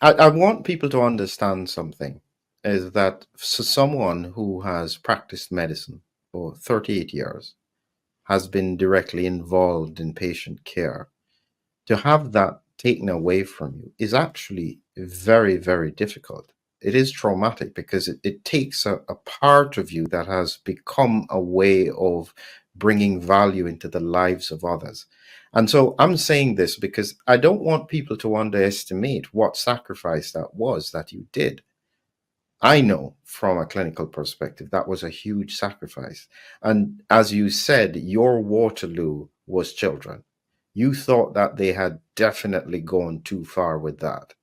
I want people to understand something, is that someone who has practiced medicine for 38 years, has been directly involved in patient care, to have that taken away from you is actually very, very difficult. It is traumatic because it takes a part of you that has become a way of bringing value into the lives of others. And so I'm saying this because I don't want people to underestimate what sacrifice that was that you did. I know from a clinical perspective that was a huge sacrifice. And as you said, your Waterloo was children. You thought that they had definitely gone too far with that.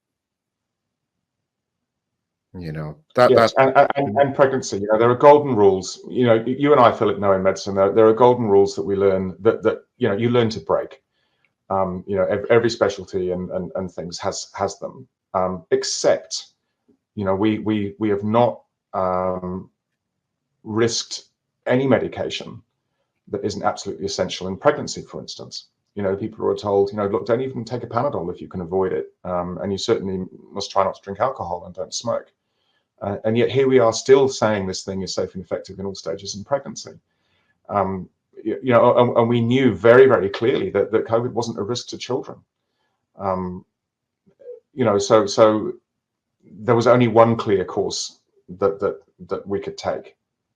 You know, Yes, that and pregnancy. You know, there are golden rules. You know, you and I, Philip, know in medicine there are golden rules that we learn that you know you learn to break. You know, every specialty and things has them, except you know we have not risked any medication that isn't absolutely essential in pregnancy, for instance. You know, people are told, you know, look, don't even take a Panadol if you can avoid it, and you certainly must try not to drink alcohol and don't smoke. And yet here we are still saying this thing is safe and effective in all stages in pregnancy. You know, and we knew very, very clearly that COVID wasn't a risk to children. Um, you know, so there was only one clear course that we could take,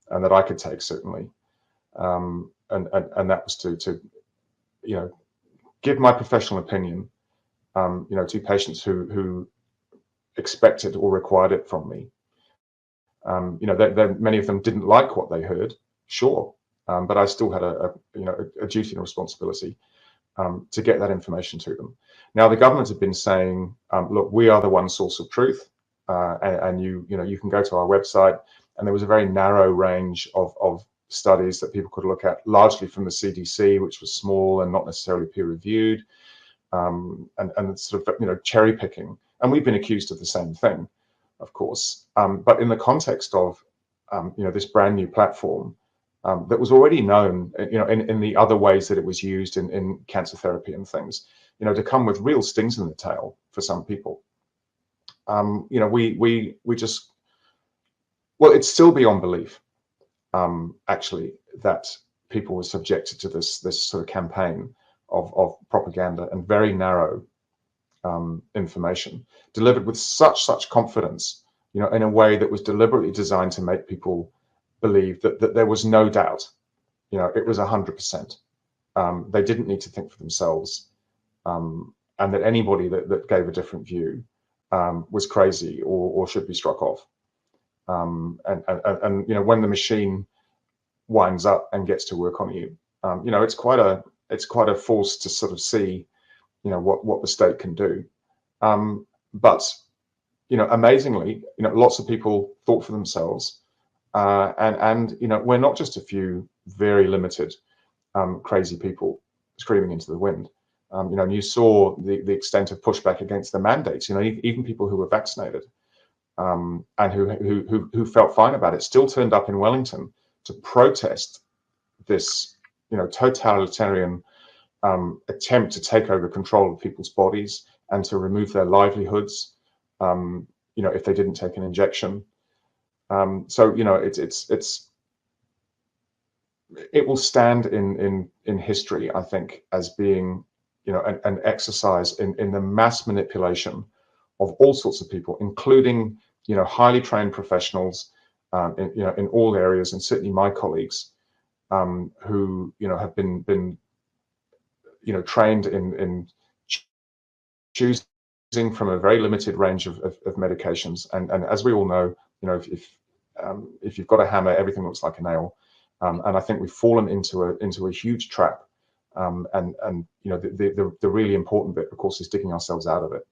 and that I could take certainly, and that was to you know give my professional opinion, you know, to patients who expected or required it from me. You know, many of them didn't like what they heard, sure, but I still had you know a duty and a responsibility to get that information to them. Now, the government have been saying, look, we are the one source of truth, and you know you can go to our website, and there was a very narrow range of studies that people could look at, largely from the CDC, which was small and not necessarily peer reviewed, and sort of you know cherry picking. And we've been accused of the same thing, of course, but in the context of you know this brand new platform that was already known, you know, in the other ways that it was used in cancer therapy and things, you know, to come with real stings in the tail for some people. You know, we just, well, it's still beyond belief, actually, that people were subjected to this sort of campaign of propaganda and very narrow information delivered with such confidence, you know, in a way that was deliberately designed to make people believe that there was no doubt, you know, it was 100%. They didn't need to think for themselves, and that anybody that gave a different view was crazy or should be struck off. And you know, when the machine winds up and gets to work on you, you know, it's quite a force to sort of see, you know, what the state can do. But you know, amazingly, you know, lots of people thought for themselves, and you know, we're not just a few very limited crazy people screaming into the wind. You know, and you saw the extent of pushback against the mandates. You know, even people who were vaccinated and who felt fine about it still turned up in Wellington to protest this, you know, totalitarian attempt to take over control of people's bodies and to remove their livelihoods, you know, if they didn't take an injection. So you know, it will stand in history, I think, as being, you know, an exercise in the mass manipulation of all sorts of people, including, you know, highly trained professionals, you know, in all areas, and certainly my colleagues, who, you know, have been you know trained in choosing from a very limited range of medications, and as we all know, you know, if you've got a hammer, everything looks like a nail, and I think we've fallen into a huge trap, and you know the really important bit, of course, is digging ourselves out of it.